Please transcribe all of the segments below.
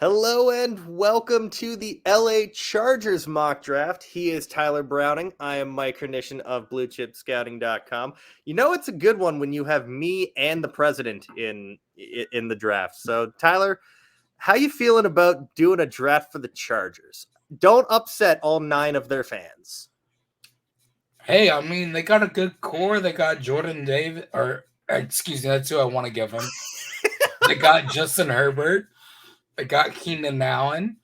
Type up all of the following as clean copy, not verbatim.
Hello and welcome to the LA Chargers mock draft. He is Tyler Browning. I am Mike Hrynyshyn of BlueChipScouting.com. You know it's a good one when you have me and the president in the draft. So Tyler, how you feeling about doing a draft for the Chargers? Don't upset all 9 of their fans. Hey, I mean, they got a good core. They got Jordan Davis, that's who I want to give him. They got Justin Herbert. They got Keenan Allen.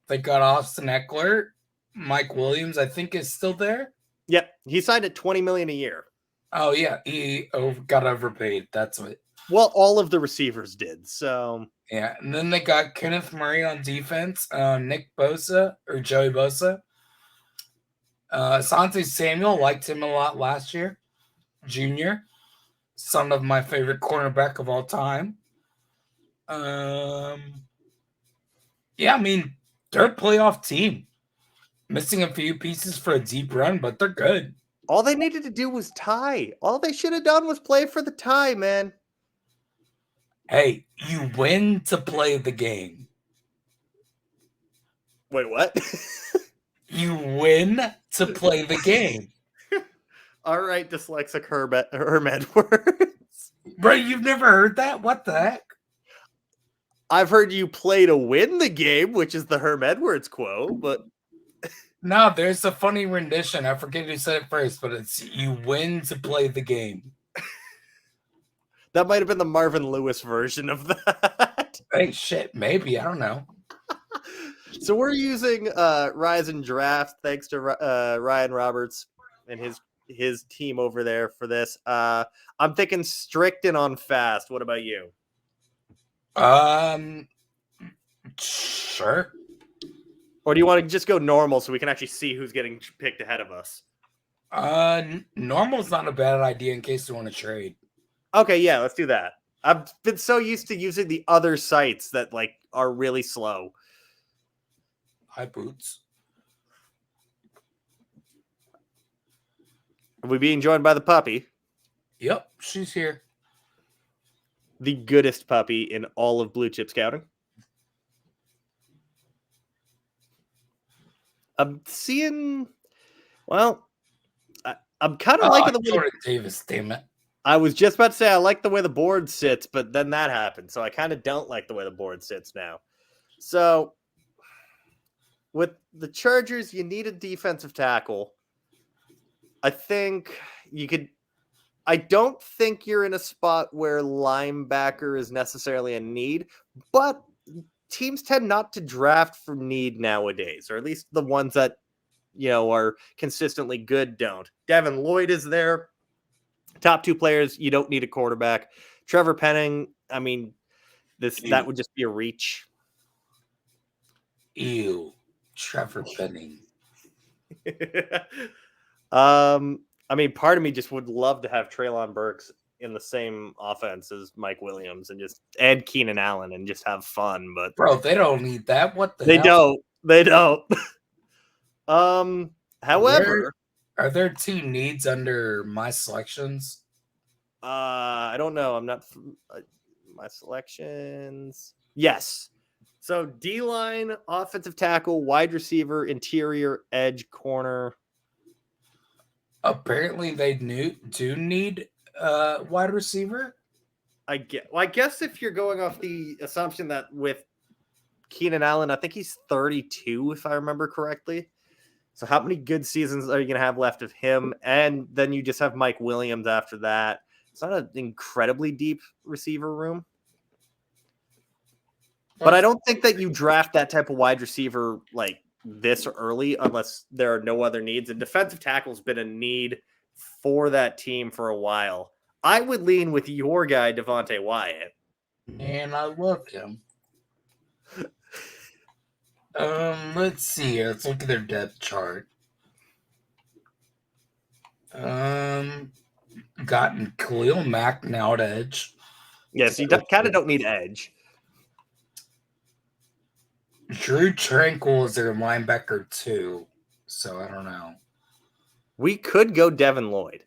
They got Austin Eckler. Mike Williams, I think, is still there. Yep, he signed at $20 million a year. Oh, yeah, he got overpaid. That's what. Well, all of the receivers did, so. Yeah, and then they got Kenneth Murray on defense, Nick Bosa, or Joey Bosa. Asante Samuel, liked him a lot last year. Junior, son of my favorite cornerback of all time. Yeah, I mean, they're a playoff team. Missing a few pieces for a deep run, but they're good. All they needed to do was tie. All they should have done was play for the tie, man. Hey, you win to play the game. Wait, what? You win to play the game. All right, dyslexic Herm Edwards. Bro, you've never heard that? What the heck? I've heard you play to win the game, which is the Herm Edwards quote, but... No, there's a funny rendition. I forget who said it first, but it's you win to play the game. That might have been the Marvin Lewis version of that. Hey, shit, maybe. I don't know. So we're using Rise and Draft, thanks to Ryan Roberts and his team over there for this. I'm thinking strict and on fast. What about you? Sure. Or do you want to just go normal so we can actually see who's getting picked ahead of us? Normal's not a bad idea in case you want to trade. Okay, yeah, let's do that. I've been so used to using the other sites that are really slow. Hi, Boots. Are we being joined by the puppy? Yep, she's here. The goodest puppy in all of Blue Chip Scouting. I'm seeing, well, I'm kind of liking the way Jordan Davis, damn it. I was just about to say I like the way the board sits, but then that happened, so I kind of don't like the way the board sits now. So, with the Chargers, you need a defensive tackle. I think you could. I don't think you're in a spot where linebacker is necessarily a need, but teams tend not to draft for need nowadays, or at least the ones that are consistently good don't. Devin Lloyd is there. Top 2 players, you don't need a quarterback. Trevor Penning, I mean, that would just be a reach. Ew, Trevor Penning. I mean, part of me just would love to have Treylon Burks in the same offense as Mike Williams and just add Keenan Allen and just have fun. But bro, they don't need that. What the hell? They don't. However, are there team needs under my selections? I don't know. I'm not my selections. Yes. So D-line, offensive tackle, wide receiver, interior, edge, corner. Apparently, they do need wide receiver. I guess if you're going off the assumption that with Keenan Allen, I think he's 32, if I remember correctly. So how many good seasons are you going to have left of him? And then you just have Mike Williams after that. It's not an incredibly deep receiver room. But I don't think that you draft that type of wide receiver this early unless there are no other needs. And defensive tackle has been a need for that team for a while. I would lean with your guy, Devonte Wyatt. And I love him. Let's see. Let's look at their depth chart. Gotten Khalil Mack now at edge. Yes, you kind of don't need edge. Drew Tranquil is their linebacker too, so I don't know. We could go Devin Lloyd.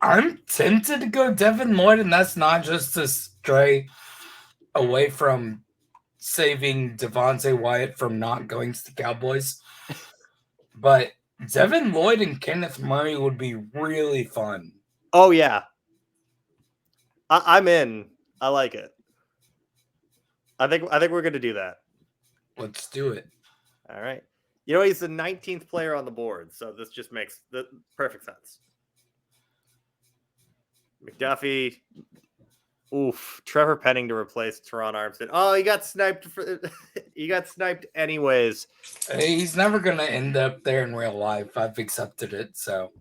I'm tempted to go Devin Lloyd, and that's not just to stray away from saving Devonte Wyatt from not going to the Cowboys. But Devin Lloyd and Kenneth Murray would be really fun. Oh, yeah. I'm in. I like it. I think we're going to do that. Let's do it. All right. You know, he's the 19th player on the board, so this just makes the perfect sense. McDuffie. Oof. Trevor Penning to replace Teron Armstead. Oh, he got sniped. He got sniped anyways. He's never going to end up there in real life. I've accepted it, so.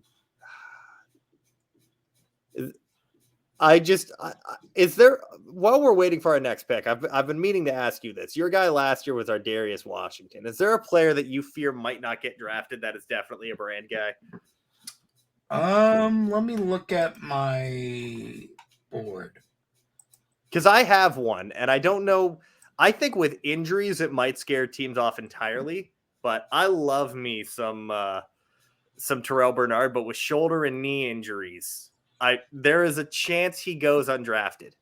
Is there, while we're waiting for our next pick, I've been meaning to ask you this. Your guy last year was Ardarius Washington. Is there a player that you fear might not get drafted that is definitely a brand guy? Let me look at my board. Because I have one, and I don't know. I think with injuries, it might scare teams off entirely, but I love me some Terrell Bernard, but with shoulder and knee injuries, there is a chance he goes undrafted.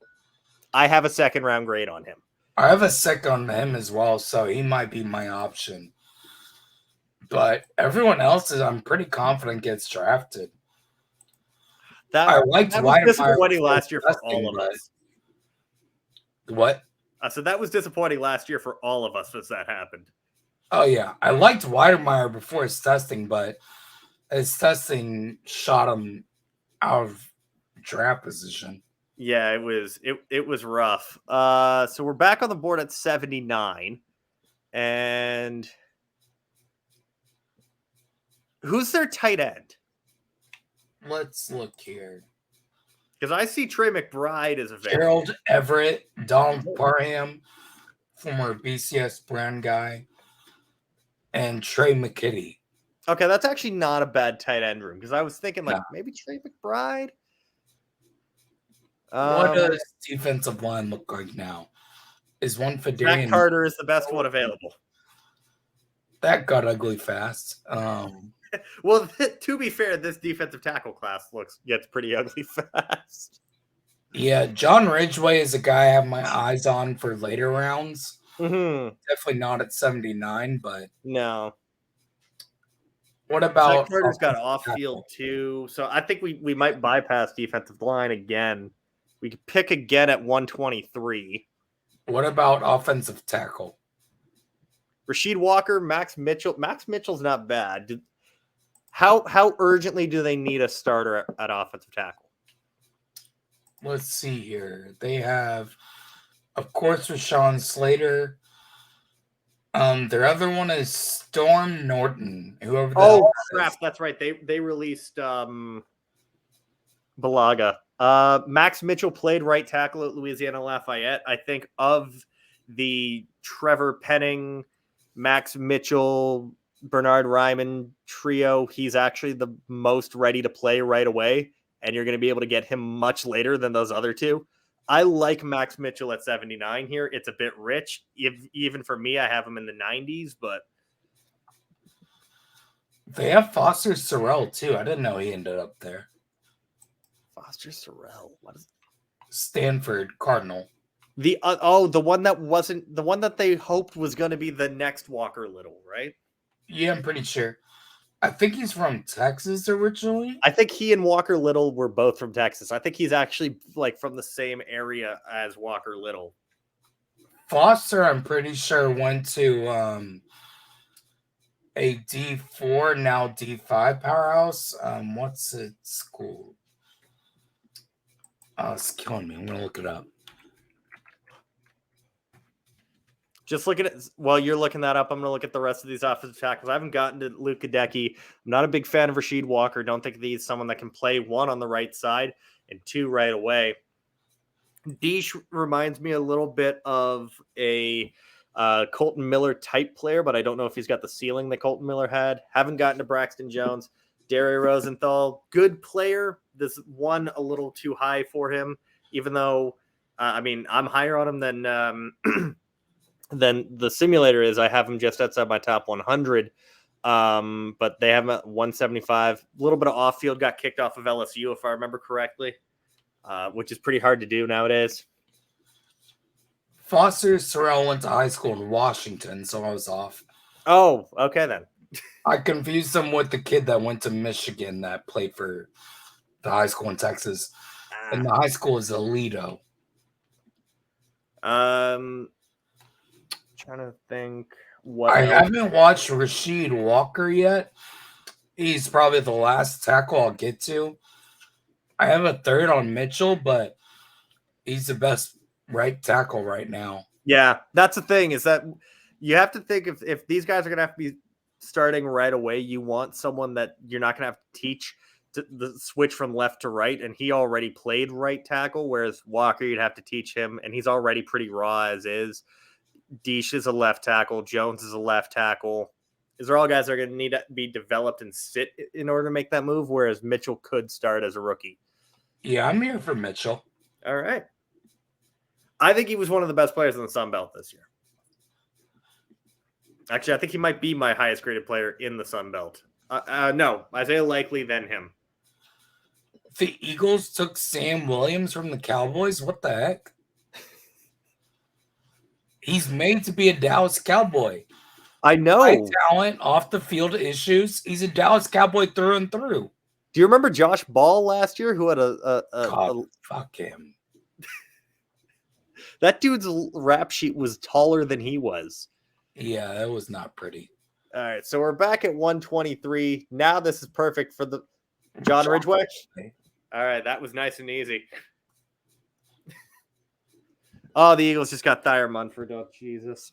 I have a second round grade on him. I have a second on him as well, so he might be my option. But everyone else I'm pretty confident gets drafted. I liked was disappointing last year for all of us. What? So that was disappointing last year for all of us as that happened. Oh, yeah. I liked Weidemeyer before his testing, but his testing shot him out of draft position. Yeah, it was rough. So we're back on the board at 79. And who's their tight end? Let's look here. Because I see Trey McBride as a Gerald Everett, Donald Parham, former BCS brand guy, and Trey McKitty. Okay, that's actually not a bad tight end room because I was thinking maybe Trey McBride. What does defensive line look like now? Is one for Zach Carter is the best one available. That got ugly fast. Well, to be fair, this defensive tackle class gets pretty ugly fast. Yeah, John Ridgeway is a guy I have my eyes on for later rounds. Mm-hmm. Definitely not at 79, but no. What about Zach Carter's got off-field too, so I think we might bypass defensive line again. We could pick again at 123. What about offensive tackle? Rasheed Walker, Max Mitchell. Max Mitchell's not bad. How urgently do they need a starter at offensive tackle? Let's see here. They have, of course, Rashawn Slater. Their other one is Storm Norton. Whoever. Oh crap! That's right. They released Balaga. Max Mitchell played right tackle at Louisiana Lafayette. I think of the Trevor Penning, Max Mitchell, Bernard Ryman trio, he's actually the most ready to play right away, and you're going to be able to get him much later than those other two. I like Max Mitchell at 79 here. It's a bit rich. Even for me, I have him in the 90s, but they have Foster Sorrell too. I didn't know he ended up there. Foster Sorrell. What is Stanford Cardinal? The one that they hoped was going to be the next Walker Little, right? Yeah, I'm pretty sure. I think he's from Texas originally. I think he and Walker Little were both from Texas. I think he's actually from the same area as Walker Little. Foster, I'm pretty sure, went to a D4, now D5 powerhouse. What's its school? It's killing me. I'm going to look it up. Just looking at, while you're looking that up, I'm going to look at the rest of these offensive tackles. I haven't gotten to Luke Gadecki. I'm not a big fan of Rasheed Walker. Don't think he's someone that can play one on the right side and two right away. Deesh reminds me a little bit of a Colton Miller type player, but I don't know if he's got the ceiling that Colton Miller had. Haven't gotten to Braxton Jones. Dare Rosenthal, good player. This one a little too high for him, even though, I'm higher on him than the simulator is. I have him just outside my top 100. But they have him at 175. A little bit of off-field, got kicked off of LSU, if I remember correctly, which is pretty hard to do nowadays. Foster Sorrell went to high school in Washington, so I was off. Oh, okay then. I confused him with the kid that went to Michigan that played for the high school in Texas. And the high school is Alito. Trying to think what I else. haven't watched Rasheed Walker yet. He's probably the last tackle I'll get to. I have a third on Mitchell, but he's the best right tackle right now. Yeah, that's the thing, is that you have to think if these guys are going to have to be starting right away, you want someone that you're not going to have to teach the switch from left to right, and he already played right tackle, whereas Walker, you'd have to teach him, and he's already pretty raw as is. Deesh is a left tackle. Jones is a left tackle. These are all guys that are going to need to be developed and sit in order to make that move, whereas Mitchell could start as a rookie. Yeah, I'm here for Mitchell. All right. I think he was one of the best players in the Sun Belt this year. Actually, I think he might be my highest graded player in the Sun Belt. No, Isaiah Likely, then him. The Eagles took Sam Williams from the Cowboys? What the heck? He's made to be a Dallas Cowboy. I know. High talent, off the field issues. He's a Dallas Cowboy through and through. Do you remember Josh Ball last year, who had fuck him. That dude's rap sheet was taller than he was. Yeah, that was not pretty. All right, so we're back at 123. Now this is perfect for the John Ridgeway. All right, that was nice and easy. Oh, the Eagles just got Thayer Munford. Oh, Jesus.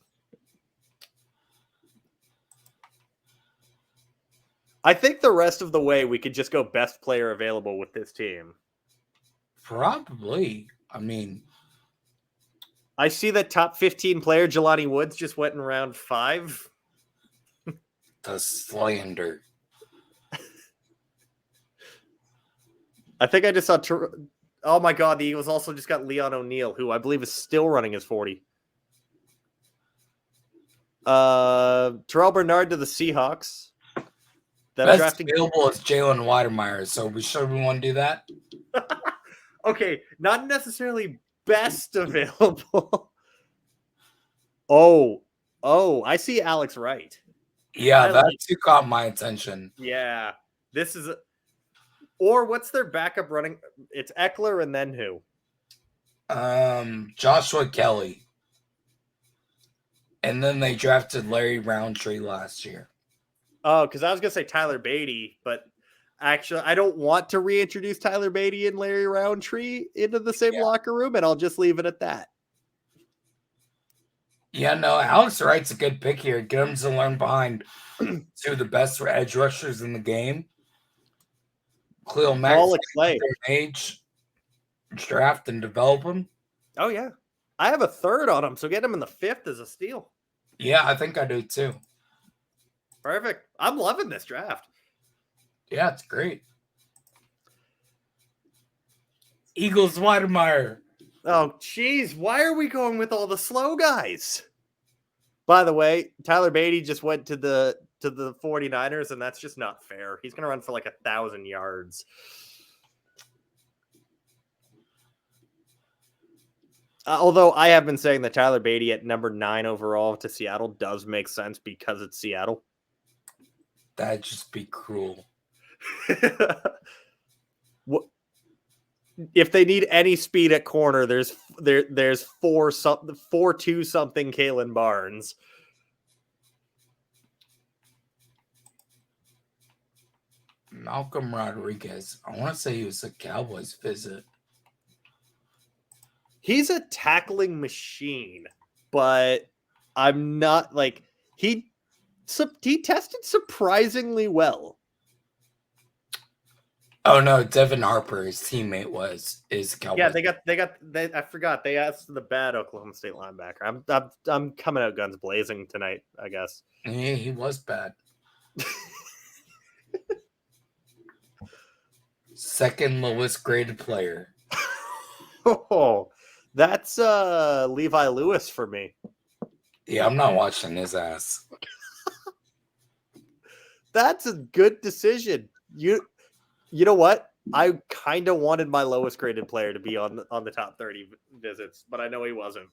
I think the rest of the way we could just go best player available with this team. Probably. I mean, I see that top 15 player Jelani Woods just went in round 5. The slander. I think I just saw. Oh my God, the Eagles also just got Leon O'Neal, who I believe is still running his 40. Terrell Bernard to the Seahawks. Best available is Jalen Weidemeyer, so we want to do that? Okay, not necessarily best available. Oh, I see Alex Wright. Yeah, that's who caught my attention. Yeah, this is. Or what's their backup running? It's Eckler and then who? Joshua Kelly. And then they drafted Larry Roundtree last year. Oh, because I was going to say Tyler Beatty, but actually I don't want to reintroduce Tyler Beatty and Larry Roundtree into the same locker room, and I'll just leave it at that. Yeah, no, Alex Wright's a good pick here. Get him to learn behind two of the best edge rushers in the game. Khalil Mack, age, draft and develop him. Oh, yeah. I have a third on him, so get him in the 5th is a steal. Yeah, I think I do too. Perfect. I'm loving this draft. Yeah, it's great. Eagles Weidemeyer. Oh, geez. Why are we going with all the slow guys? By the way, Tyler Beatty just went to the 49ers, and that's just not fair. He's going to run for like 1,000 yards. Although I have been saying that Tyler Beatty at number 9 overall to Seattle does make sense because it's Seattle. That'd just be cruel. What if they need any speed at corner? There's 4-2 something Kalen Barnes. Malcolm Rodriguez. I want to say he was a Cowboys visit. He's a tackling machine, but I'm not like he tested surprisingly well. Oh no, Devin Harper, his teammate is Cowboys. Yeah, they I forgot they asked the bad Oklahoma State linebacker. I'm coming out guns blazing tonight, I guess. Yeah, he was bad. Second lowest graded player. Oh, that's Levi Lewis for me. Yeah, I'm not watching his ass. That's a good decision. You know what? I kind of wanted my lowest graded player to be on the top 30 visits, but I know he wasn't.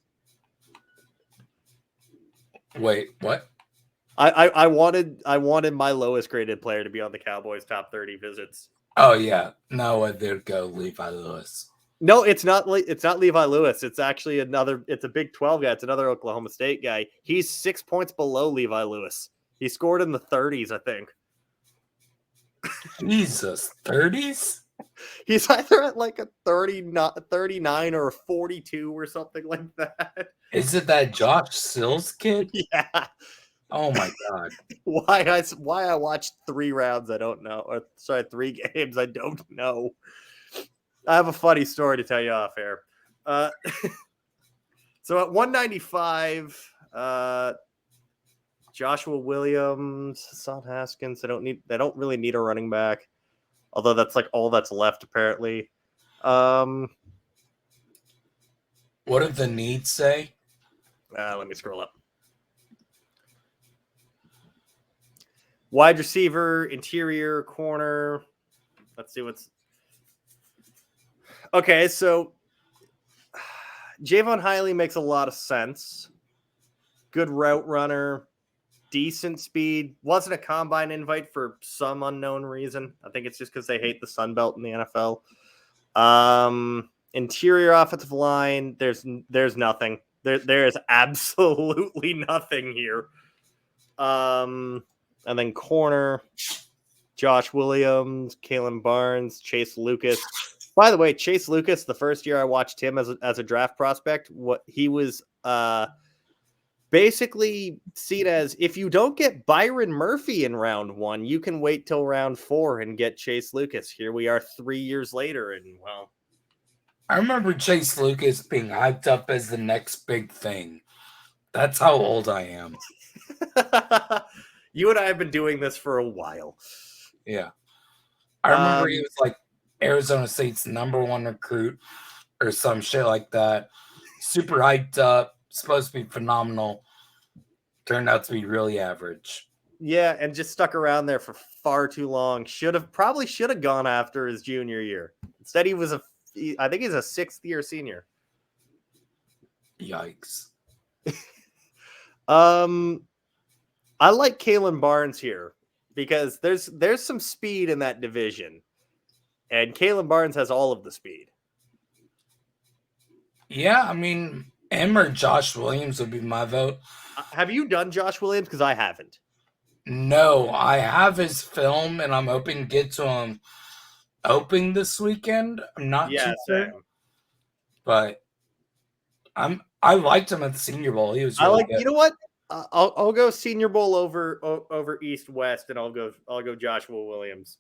Wait, what? I wanted my lowest graded player to be on the Cowboys' top 30 visits. Oh yeah, no, I did go Levi Lewis. No, it's not Levi Lewis. It's actually it's a Big 12 guy. It's another Oklahoma State guy. He's 6 points below Levi Lewis. He scored in the 30s, I think. Jesus, 30s? He's either at like a 39 or a 42 or something like that. Is it that Josh Sills kid? Yeah. Oh my god. Why I watched 3 rounds I don't know. Or sorry, 3 games I don't know. I have a funny story to tell you off air. So at 195, Joshua Williams, Hassan Haskins. They don't really need a running back, although that's like all that's left apparently. What did the needs say? Let me scroll up. Wide receiver, interior, corner. Let's see what's. Okay, so Javon Hiley makes a lot of sense. Good route runner, decent speed. Wasn't a combine invite for some unknown reason. I think it's just because they hate the Sun Belt in the NFL. Interior offensive line, there's nothing. There is absolutely nothing here. And then corner, Josh Williams, Kalen Barnes, Chase Lucas. By the way, Chase Lucas, the first year I watched him as a draft prospect, he was basically seen as, if you don't get Byron Murphy in round 1, you can wait till round 4 and get Chase Lucas. Here we are 3 years later, and well, I remember Chase Lucas being hyped up as the next big thing. That's how old I am. You and I have been doing this for a while. Yeah. I remember he was like Arizona State's #1 recruit or some shit like that. Super hyped up, supposed to be phenomenal. Turned out to be really average. Yeah, and just stuck around there for far too long. Probably should have gone after his junior year. Instead, I think he's a 6th-year senior. Yikes. I like Kalen Barnes here because there's some speed in that division, and Kalen Barnes has all of the speed. Yeah, I mean, him or Josh Williams would be my vote. Have you done Josh Williams? Because I haven't. No, I have his film, and I'm hoping to get to him opening this weekend. I'm not too sure, but I liked him at the Senior Bowl. He was really good. You know what? I'll go Senior Bowl over East West, and I'll go Joshua Williams.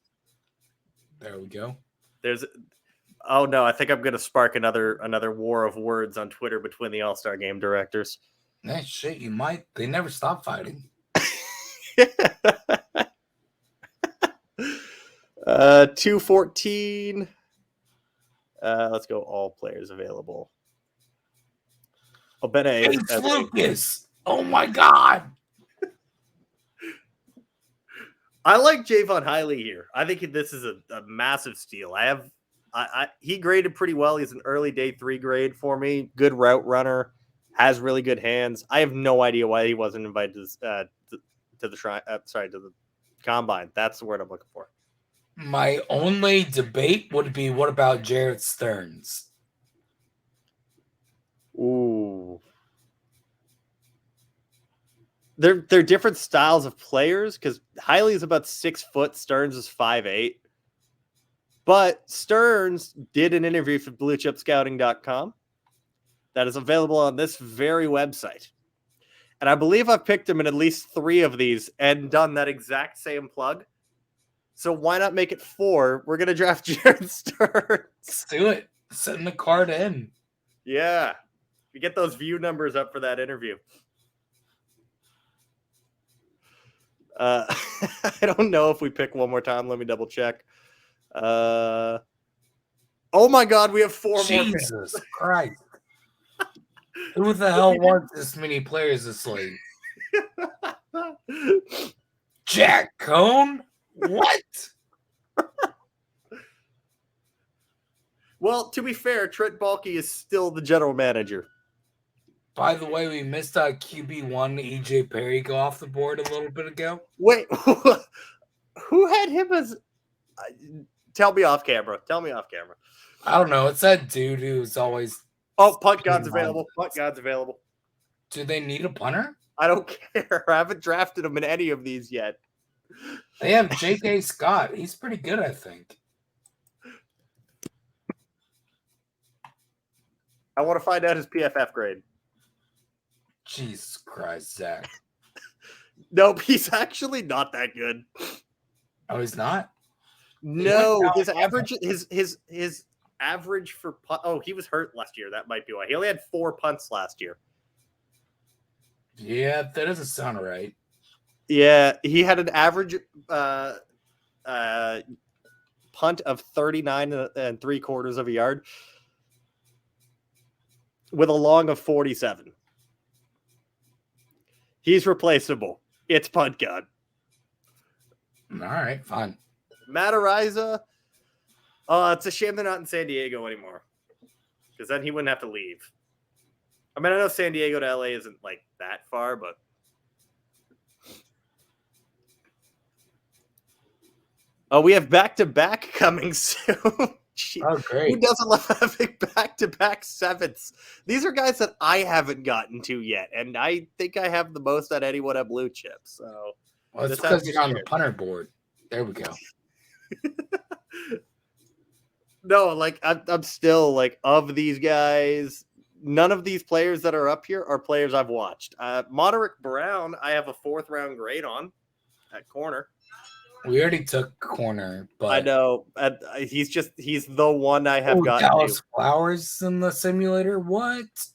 There we go. Oh no, I think I'm going to spark another war of words on Twitter between the All-Star Game directors. That shit, you might. They never stop fighting. 214. Let's go all players available. It's Lucas. Oh my god. I like Javon Hiley here. I think this is a massive steal. He graded pretty well. He's an early day 3 grade for me. Good route runner, has really good hands. I have no idea why he wasn't invited to the combine. That's the word I'm looking for. My only debate would be, what about Jared Stearns? Ooh. They're different styles of players because Hiley is about 6 foot. Stearns is 5'8". But Stearns did an interview for BlueChipScouting.com that is available on this very website. And I believe I've picked him in at least 3 of these and done that exact same plug. So why not make it 4? We're going to draft Jared Stearns. Let's do it. Send the card in. Yeah. We get those view numbers up for that interview. I don't know if we pick one more time. Let me double check. Oh my God, we have 4 more. Jesus Christ. Who the hell wants this many players this late? Jack Cohn? What? Well, to be fair, Trent Baalke is still the general manager. By the way, we missed QB1 EJ Perry go off the board a little bit ago. Wait, who had him as? Tell me off camera. I don't know. It's that dude who's always. Oh, punt god's available. Do they need a punter? I don't care. I haven't drafted him in any of these yet. They have J.K. Scott. He's pretty good, I think. I want to find out his PFF grade. Jesus Christ, Zach. Nope, he's actually not that good. Oh, he's not? No, his average for punt. Oh, he was hurt last year. That might be why. He only had 4 punts last year. Yeah, that doesn't sound right. Yeah, he had an average punt of 39 3/4 of a yard with a long of 47. He's replaceable. It's punt god. All right, fine. Matt Ariza. It's a shame they're not in San Diego anymore, because then he wouldn't have to leave. I mean, I know San Diego to LA isn't like that far, but we have back-to-back coming soon. Oh, great. Who doesn't love having back-to-back 7s? These are guys that I haven't gotten to yet, and I think I have the most at anyone at Blue Chip. So, well, it's because you're on the punter board. There we go. No, like I'm still like, of these guys, none of these players that are up here are players I've watched. Moderick Brown, I have a 4th round grade on at corner. We already took corner, but I know he's the one I have gotten. Dallas Flowers in the simulator. What?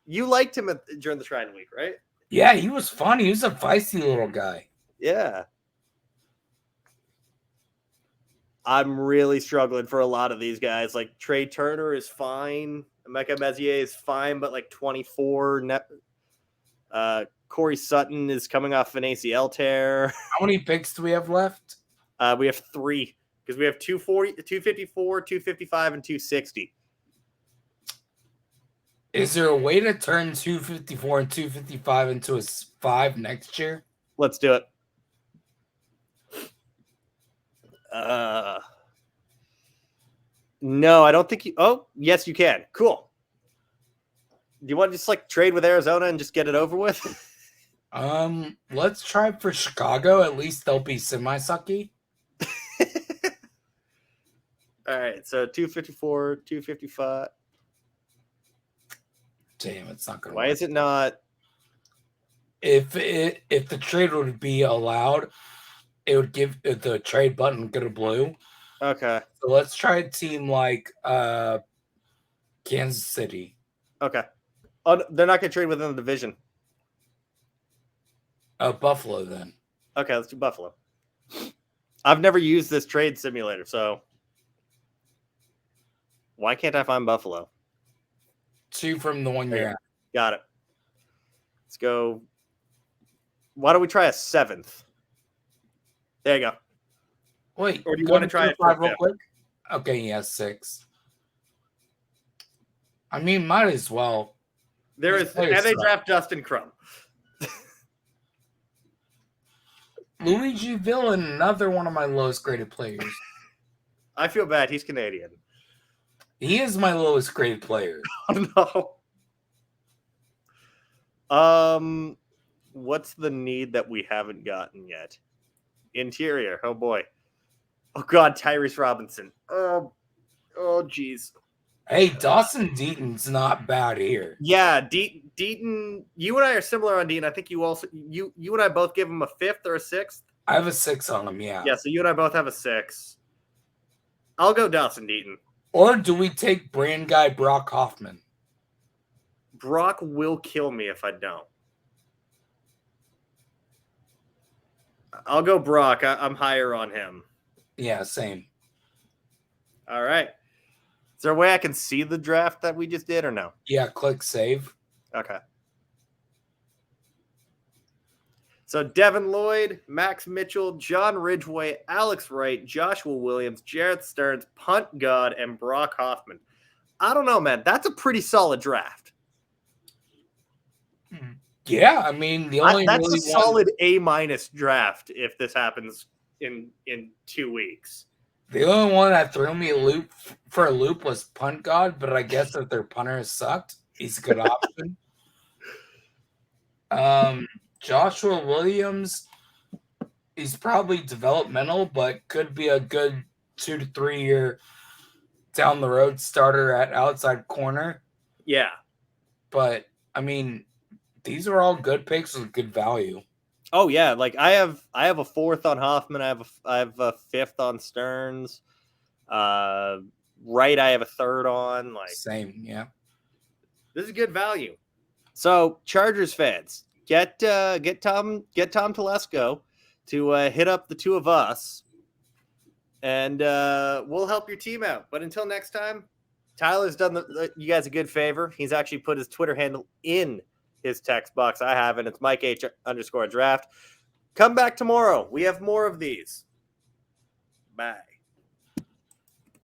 You liked him during the Shrine Week, right? Yeah, he was fun. He was a feisty little guy. Yeah. I'm really struggling for a lot of these guys. Like Trey Turner is fine. Emeka Mezier is fine, but like 24. Corey Sutton is coming off an ACL tear. How many picks do we have left? We have 3, because we have 240, 254, 255, and 260. Is there a way to turn 254 and 255 into a 5 next year? Let's do it. No, I don't think you. Oh, yes, you can. Cool. Do you want to just like trade with Arizona and just get it over with? Let's try for Chicago. At least they'll be semi-sucky. All right, so 254, 255. Damn, it's not gonna. Why is it not? If the trade would be allowed, it would give the trade button go to blue. Okay. So let's try a team like Kansas City. Okay. Oh, they're not going to trade within the division. Buffalo then. Okay, let's do Buffalo. I've never used this trade simulator, so why can't I find Buffalo? 2 from the one you're at. Got it. Let's go. Why don't we try a 7th? There you go. Wait, or do you want to try it 5 real quick? Okay, yeah, 6. I mean, might as well. There is, and they draft Justin Crum. Luigi Villan, another one of my lowest graded players. I feel bad. He's Canadian. He is my lowest graded player. Oh, no. What's the need that we haven't gotten yet? Interior. Oh boy. Oh god, Tyrese Robinson. Oh, geez. Hey, Dawson Deaton's not bad here. Yeah, Deaton. You and I are similar on Deaton. I think you also you and I both give him a 5th or a 6th. I have a 6 on him. Yeah. Yeah. So you and I both have a 6. I'll go Dawson Deaton. Or do we take brand guy Brock Hoffman? Brock will kill me if I don't. I'll go Brock. I'm higher on him. Yeah, same. All right. Is there a way I can see the draft that we just did or no? Yeah, click save. Okay. So Devin Lloyd, Max Mitchell, John Ridgway, Alex Wright, Joshua Williams, Jarrett Stearns, Punt God, and Brock Hoffman. I don't know, man. That's a pretty solid draft. Yeah, I mean, the only That's really a solid A- draft if this happens in 2 weeks. The only one that threw me for a loop was Punt God, but I guess if their punter sucked, he's a good option. Joshua Williams, he's probably developmental, but could be a good 2 to 3 year down the road starter at outside corner. Yeah. But I mean, these are all good picks with good value. Oh yeah, like I have a 4th on Hoffman. I have a 5th on Stearns. Right, I have a 3rd on. Like same, yeah. This is good value. So Chargers fans, get Tom Telesco to hit up the two of us, and we'll help your team out. But until next time, Tyler's done you guys a good favor. He's actually put his Twitter handle in his text box. I haven't. It's Mike H_draft. Come back tomorrow. We have more of these. Bye.